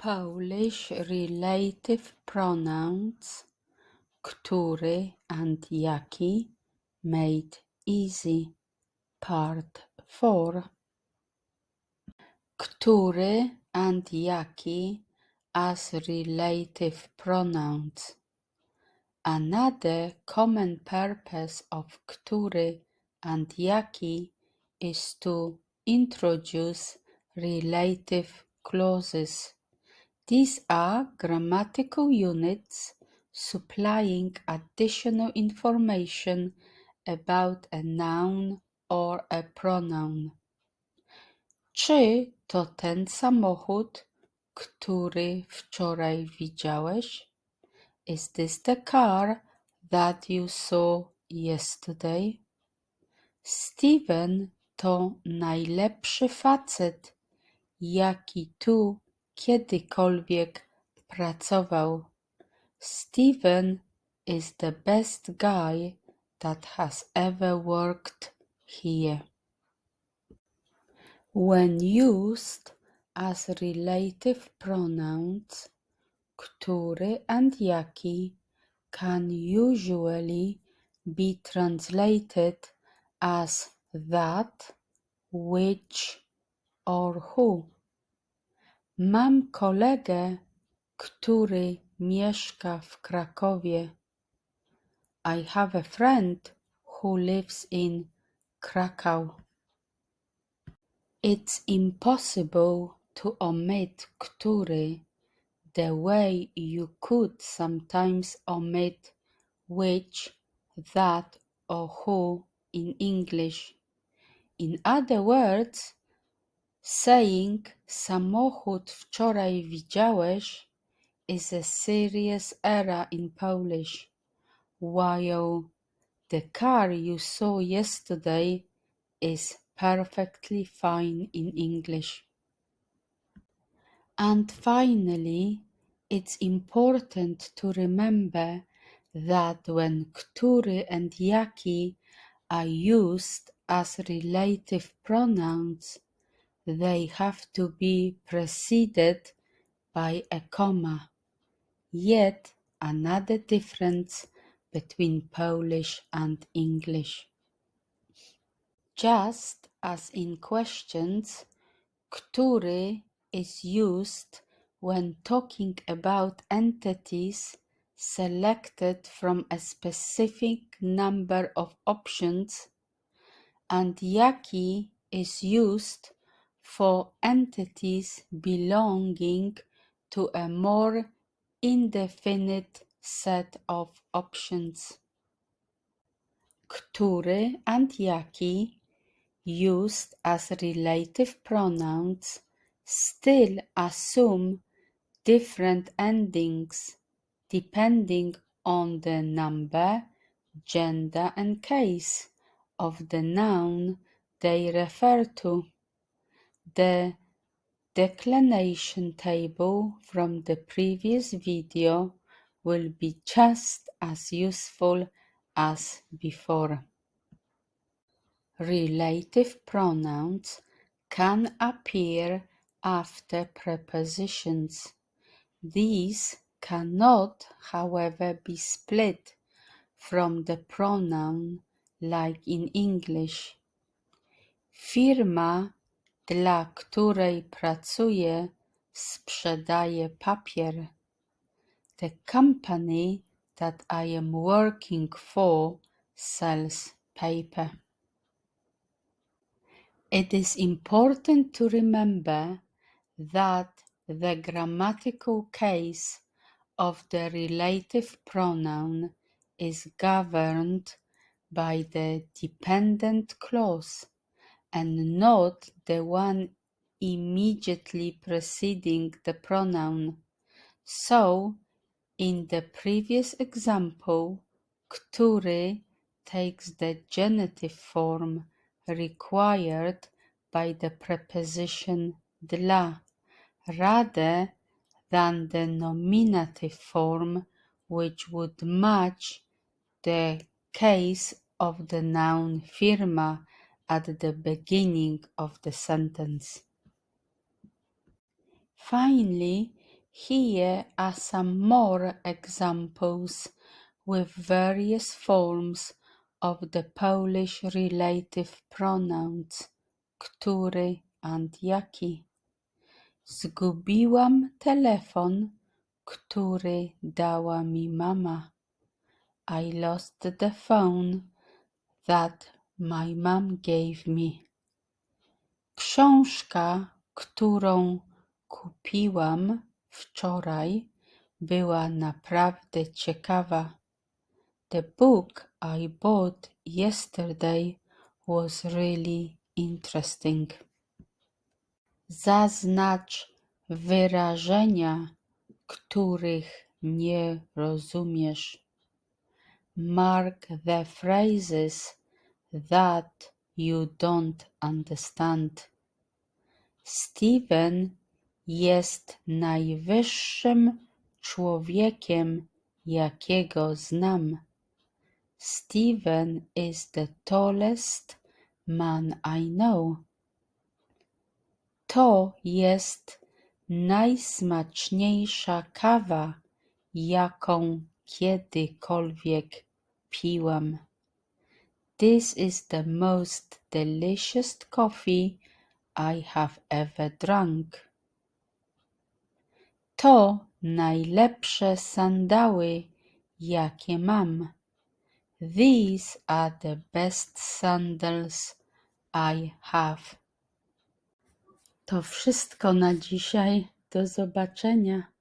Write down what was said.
Polish relative pronouns który and jaki made easy. Part 4. Który and jaki as relative pronouns. Another common purpose of który and jaki is to introduce relative clauses. These are grammatical units supplying additional information about a noun or a pronoun. Czy to ten samochód, który wczoraj widziałeś? Is this the car that you saw yesterday? Steven to najlepszy facet, jaki tu kiedykolwiek pracował. Steven is the best guy that has ever worked here. When used as relative pronouns, który and jaki can usually be translated as that, which, or who. Mam kolegę, który mieszka w Krakowie. I have a friend who lives in Krakow. It's impossible to omit który the way you could sometimes omit which, that, or who in English. In other words, saying samochód wczoraj widziałeś is a serious error in Polish, while the car you saw yesterday is perfectly fine in English. And finally, it's important to remember that when który and jaki are used as relative pronouns, they have to be preceded by a comma. Yet another difference between Polish and English. Just as in questions, który is used when talking about entities selected from a specific number of options, and jaki is used for entities belonging to a more indefinite set of options. Który and jaki, used as relative pronouns, still assume different endings depending on the number, gender, and case of the noun they refer to. The declination table from the previous video will be just as useful as before. Relative pronouns can appear after prepositions. These cannot, however, be split from the pronoun like in English. Firma, dla której pracuję, sprzedaje papier. The company that I am working for sells paper. It is important to remember that the grammatical case of the relative pronoun is governed by the dependent clause and not the one immediately preceding the pronoun. So, in the previous example, który takes the genitive form required by the preposition dla, rather than the nominative form which would match the case of the noun firma at the beginning of the sentence. Finally, Here are some more examples with various forms of the Polish relative pronouns który and jaki. Zgubiłam telefon, który dała mi mama. I lost the phone that my mom gave me. Książka, którą kupiłam wczoraj, była naprawdę ciekawa. The book I bought yesterday was really interesting. Zaznacz wyrażenia, których nie rozumiesz. Mark the phrases that you don't understand. Steven jest najwyższym człowiekiem, jakiego znam. Steven is the tallest man I know. To jest najsmaczniejsza kawa, jaką kiedykolwiek piłam. This is the most delicious coffee I have ever drunk. To najlepsze sandały, jakie mam. These are the best sandals I have. To wszystko na dzisiaj. Do zobaczenia.